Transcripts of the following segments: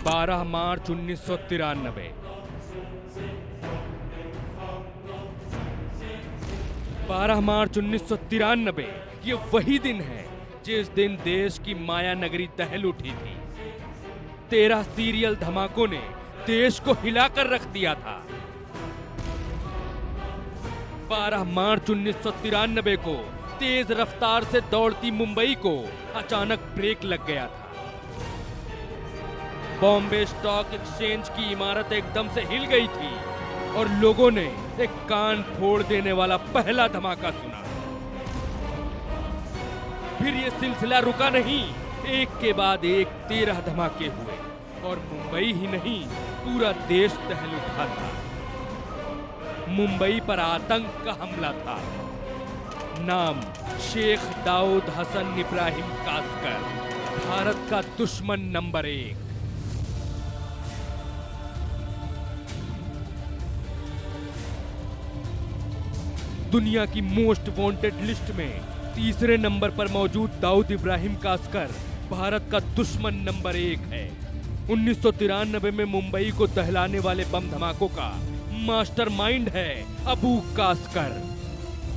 12 मार्च 1993। 12 मार्च 1993 ये वही दिन है जिस दिन देश की माया नगरी दहल उठी थी। 13 सीरियल धमाकों ने देश को हिलाकर रख दिया था। 12 मार्च 1993 को तेज रफ्तार से दौड़ती मुंबई को अचानक ब्रेक लग गया था। बॉम्बे स्टॉक एक्सचेंज की इमारत एकदम से हिल गई थी और लोगों ने एक कान फोड़ देने वाला पहला धमाका सुना। फिर ये सिलसिला रुका नहीं, एक के बाद एक 13 धमाके हुए और मुंबई ही नहीं पूरा देश दहल उठा था। मुंबई पर आतंक का हमला था। नाम शेख दाऊद हसन इब्राहिम कासकर, भारत का दुश्मन नंबर 1। दुनिया की मोस्ट वांटेड लिस्ट में तीसरे नंबर पर मौजूद दाऊद इब्राहिम कासकर भारत का दुश्मन नंबर 1 है। 1993 में मुंबई को दहलाने वाले बम धमाकों का मास्टरमाइंड है अबू कासकर।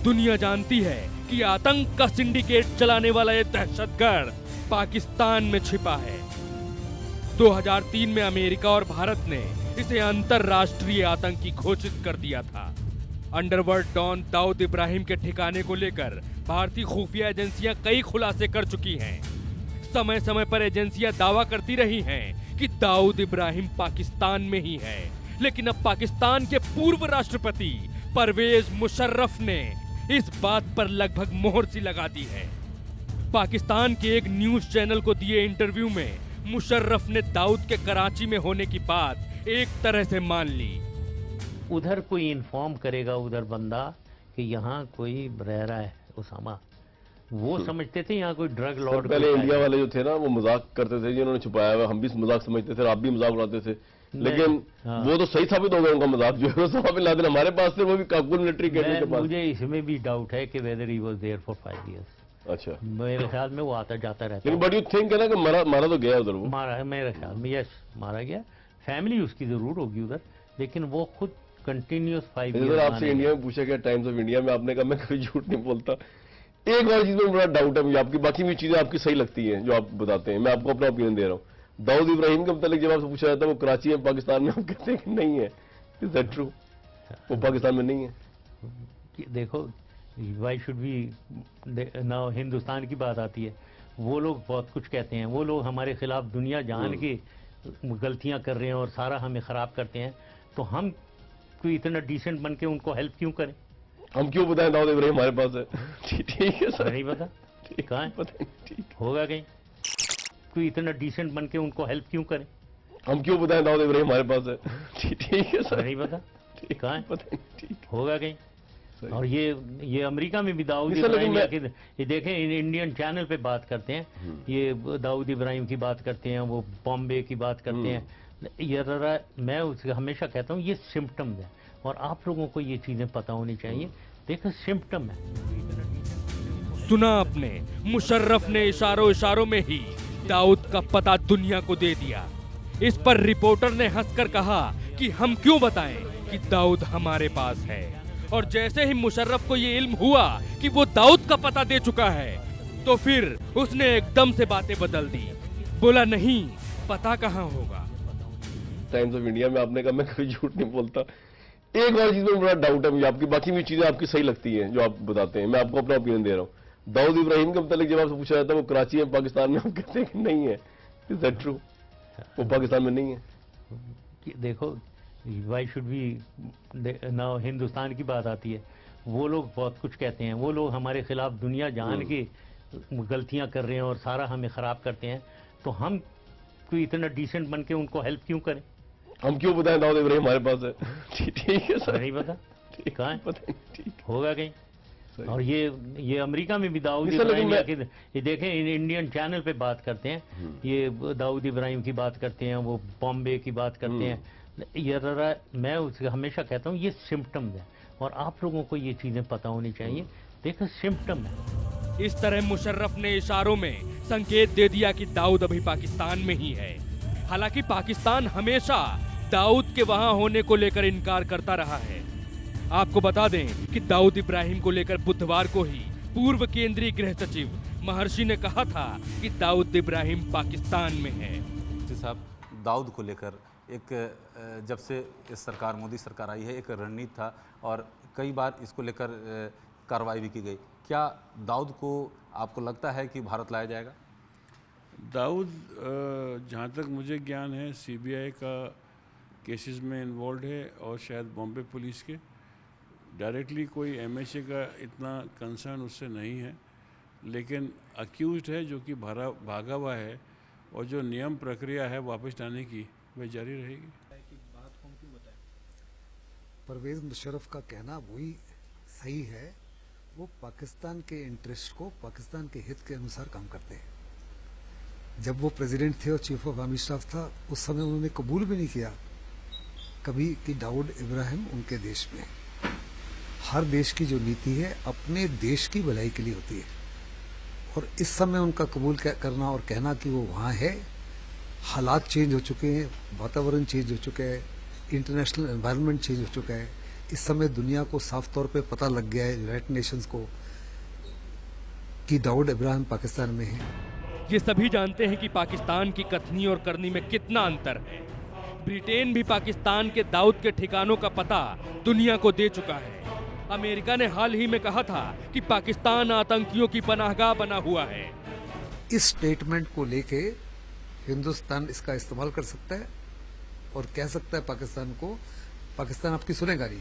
दुनिया जानती है कि आतंक का सिंडिकेट चलाने वाला ये दहशतगर्द पाकिस्तान में छिपा है। 2003 में अमेरिका और भारत ने इसे अंतरराष्ट्रीय आतंकी घोषित कर दिया था। अंडरवर्ल्ड डॉन दाऊद इब्राहिम के ठिकाने को लेकर भारतीय खुफिया एजेंसियां कई खुलासे कर चुकी हैं। समय समय पर एजेंसियां दावा करती रही हैं कि दाऊद इब्राहिम पाकिस्तान में ही है, लेकिन अब पाकिस्तान के पूर्व राष्ट्रपति परवेज मुशर्रफ ने इस बात पर लगभग मोहर सी लगा दी है। पाकिस्तान के एक न्यूज चैनल को दिए इंटरव्यू में मुशर्रफ ने दाऊद के कराची में होने की बात एक तरह से मान ली। उधर कोई इन्फॉर्म करेगा उधर बंदा कि यहाँ कोई रह रहा है उसामा, वो समझते थे यहाँ कोई ड्रग लॉर्ड। पहले इंडिया वाले जो थे ना वो मजाक करते थे, जिन्होंने छुपाया हुआ, हम भी मजाक समझते थे, आप भी मजाक उड़ाते थे, लेकिन वो तो सही साबित हो गया। उनका मजाक जो है ओसामा बिन लादेन हमारे पास थे, वो भी काबुल मिलिट्री अकेडमी के पास। मुझे इसमें भी डाउट है कि whether he was there for 5 years. अच्छा, मेरे ख्याल में वो आता जाता रहता है। बट यू थिंक है ना कि मारा तो गया उधर, वो मारा है मेरे ख्याल में। यस, मारा गया। फैमिली उसकी जरूर होगी उधर, लेकिन वो खुद कंटिन्यूस 5 ईयर। आपसे इंडिया में पूछा गया, टाइम्स ऑफ इंडिया में, आपने कहा मैं कभी झूठ नहीं बोलता। एक बार चीज में बड़ा डाउट है मुझे आपकी, बाकी भी चीजें आपकी सही लगती हैं जो आप बताते हैं, मैं आपको अपना ओपिनियन दे रहा हूँ। दाऊद इब्राहिम के मतलब जब आपसे पूछा जाता है वो कराची है पाकिस्तान में, आप कहते हैं कि नहीं है। Is that true? वो पाकिस्तान में नहीं है। देखो, why should be now, Hindustan की बात आती है, वो लोग बहुत कुछ कहते हैं। वो लोग हमारे खिलाफ दुनिया जान के गलतियां कर रहे हैं और सारा हमें खराब करते हैं, तो हम कोई इतना डिसेंट बन के उनको हेल्प क्यों करें? हम क्यों बताएं दाऊद इब्राहिम हमारे पास है? ठीक है सर, नहीं पता कहाँ है, पता नहीं, ठीक होगा कहीं। कोई इतना डिसेंट बन के उनको हेल्प क्यों करें? हम क्यों बताएं दाऊद इब्राहिम हमारे पास है? ठीक है सर, नहीं पता कहाँ है, पता नहीं, ठीक होगा कहीं। और ये अमेरिका में भी दाऊद इब्राहिम ये देखें, इंडियन चैनल पे बात करते हैं, ये दाऊद इब्राहिम की बात करते हैं, वो बॉम्बे की बात करते हैं। ये मैं उसका हमेशा कहता हूँ ये सिम्टम है और आप लोगों को ये चीजें पता होनी चाहिए। देखो, सिम्टम है। सुना आपने, मुशर्रफ ने इशारों में ही दाऊद का पता दुनिया को दे दिया। इस पर रिपोर्टर ने हंसकर कहा कि हम क्यों बताएं कि दाऊद हमारे पास है। और जैसे ही मुशर्रफ को ये इल्म हुआ कि वो दाऊद का पता दे चुका है, तो फिर उसने एकदम से बातें बदल दी। बोला नहीं, पता कहाँ होगा। टाइम्स ऑफ इंडिया में आपने कहा मैं कभी झूठ नहीं बोलता। एक बार चीज में बड़ा डाउट है मुझे आपकी, बाकी भी चीजें आपकी सही लगती हैं जो आप बताते हैं, मैं आपको अपना ओपिनियन दे रहा हूँ। दाऊद इब्राहिम के मतलब जब आपसे पूछा जाता है वो कराची है पाकिस्तान में, आप कहते हैं कि नहीं है। Is that true? वो पाकिस्तान में नहीं है। देखो, why should be now, Hindustan की बात आती है, वो लोग बहुत कुछ कहते हैं। वो लोग हमारे खिलाफ दुनिया जान के गलतियां कर रहे हैं और सारा हमें खराब करते हैं, तो हम कोई इतना डिसेंट बन के उनको हेल्प क्यों करें? हम क्यों बताएं दाऊद इब्राहिम हमारे पास है? ठीक है सर, नहीं पता कहाँ है, पता नहीं, ठीक होगा कहीं। और ये अमेरिका में भी दाऊद इब्राहिम ये देखें, इंडियन चैनल पे बात करते हैं, ये दाऊद इब्राहिम की बात करते हैं, वो बॉम्बे की बात करते हैं। ये मैं उसका हमेशा कहता हूँ ये सिम्टम है और आप लोगों को ये चीजें पता होनी चाहिए। देखो, सिम्टम है। इस तरह मुशर्रफ ने इशारों में संकेत दे दिया कि दाऊद अभी पाकिस्तान में ही है। हालांकि पाकिस्तान हमेशा दाऊद के वहां होने को लेकर इनकार करता रहा है। आपको बता दें कि दाऊद इब्राहिम को लेकर बुधवार को ही पूर्व केंद्रीय गृह सचिव महर्षि ने कहा था कि दाऊद इब्राहिम पाकिस्तान में है। साहब, दाऊद को लेकर एक जब से इस सरकार, मोदी सरकार आई है, एक रणनीति था और कई बार इसको लेकर कार्रवाई भी की गई। क्या दाऊद को आपको लगता है कि भारत लाया जाएगा? दाऊद जहाँ तक मुझे ज्ञान है सीबीआई का केसेस में इन्वॉल्व है और शायद बॉम्बे पुलिस के। डायरेक्टली कोई एमएचए का इतना कंसर्न उससे नहीं है, लेकिन अक्यूज्ड है जो कि भागा हुआ है और जो नियम प्रक्रिया है वापस लाने की वह जारी रहेगी। परवेज मुशर्रफ का कहना वही सही है, वो पाकिस्तान के इंटरेस्ट को, पाकिस्तान के हित के अनुसार काम करते हैं। जब वो प्रेसिडेंट थे और चीफ ऑफ आर्मी स्टाफ था, उस समय उन्होंने कबूल भी नहीं किया कभी कि दाऊद इब्राहिम उनके देश में। हर देश की जो नीति है अपने देश की भलाई के लिए होती है, और इस समय उनका कबूल करना और कहना कि वो वहाँ है, हालात चेंज हो चुके हैं, वातावरण चेंज हो चुका है, इंटरनेशनल एनवायरनमेंट चेंज हो चुका है। इस समय दुनिया को साफ तौर पे पता लग गया है, यूनाइटेड नेशंस को, कि दाऊद इब्राहिम पाकिस्तान में है। ये सभी जानते हैं कि पाकिस्तान की कथनी और करनी में कितना अंतर है। ब्रिटेन भी पाकिस्तान के दाऊद के ठिकानों का पता दुनिया को दे चुका है। अमेरिका ने हाल ही में कहा था कि पाकिस्तान आतंकियों की पनाहगाह बना हुआ है। इस स्टेटमेंट को लेके हिंदुस्तान इसका इस्तेमाल कर सकता है और कह सकता है पाकिस्तान को, पाकिस्तान आपकी सुनेगा नहीं,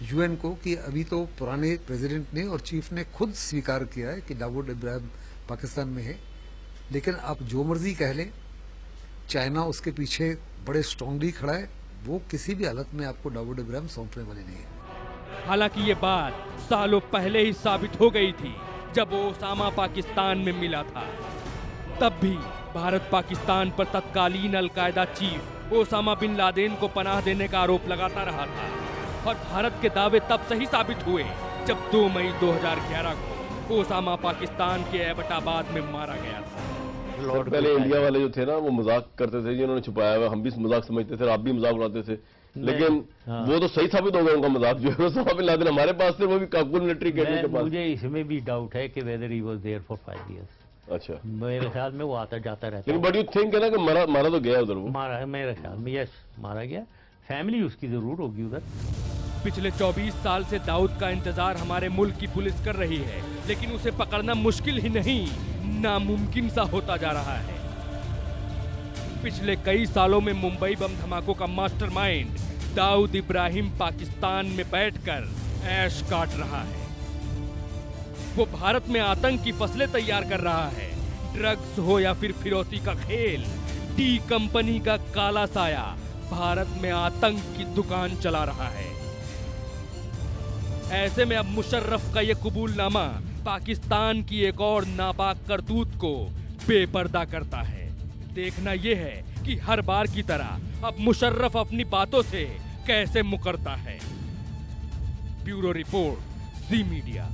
यूएन को, कि अभी तो पुराने प्रेसिडेंट ने और चीफ ने खुद स्वीकार किया है कि दाऊद इब्राहिम पाकिस्तान में है। लेकिन आप जो मर्जी कह लें, चाइना उसके पीछे बड़े स्ट्रांगली खड़ा है, वो किसी भी हालत में आपको दाऊद इब्राहिम सौंपने वाले नहीं है। हालांकि ये बात सालों पहले ही साबित हो गई थी जब ओसामा पाकिस्तान में मिला था। तब भी भारत पाकिस्तान पर तत्कालीन al Qaeda chief Osama bin Laden को पनाह देने का आरोप लगाता रहा था, और भारत के दावे तब सही साबित हुए जब 2 मई 2011 को ओसामा पाकिस्तान के एबटाबाद में मारा गया था। पहले इंडिया वाले जो थे ना, वो मजाक करते थे, जिन्होंने छुपाया हुआ, हम भी मजाक समझते थे, आप भी मजाक उड़ाते थे, लेकिन वो तो सही साबित हो गया। उनका मजाक जो है ओसामा बिन लादेन हमारे पास थे, वो भी काबुल मिलिट्री अकेडमी के पास। मुझे इसमें भी डाउट है कि whether he was there for 5 years. अच्छा, मेरे ख्याल में वो आता जाता रहता है। लेकिन बट यू थिंक है ना कि मारा तो गया उधर, वो मारा है मेरे ख्याल में, यस मारा गया। फैमिली उसकी जरूर होगी उधर। पिछले 24 साल से दाऊद का इंतजार हमारे मुल्क की पुलिस कर रही है, लेकिन उसे पकड़ना मुश्किल ही नहीं, नामुमकिन सा होता जा रहा है। पिछले कई सालों में मुंबई बम धमाकों का मास्टरमाइंड दाऊद इब्राहिम पाकिस्तान में बैठकर ऐश काट रहा है। वो भारत में आतंक की फसलें तैयार कर रहा है। ड्रग्स हो या फिर फिरौती का खेल, डी कंपनी का काला साया भारत में आतंक की दुकान चला रहा है। ऐसे में अब मुशर्रफ का ये कबूलनामा पाकिस्तान की एक और नापाक करतूत को बेपर्दा करता है। देखना यह है कि हर बार की तरह अब मुशर्रफ अपनी बातों से कैसे मुकरता है। ब्यूरो रिपोर्ट, जी मीडिया।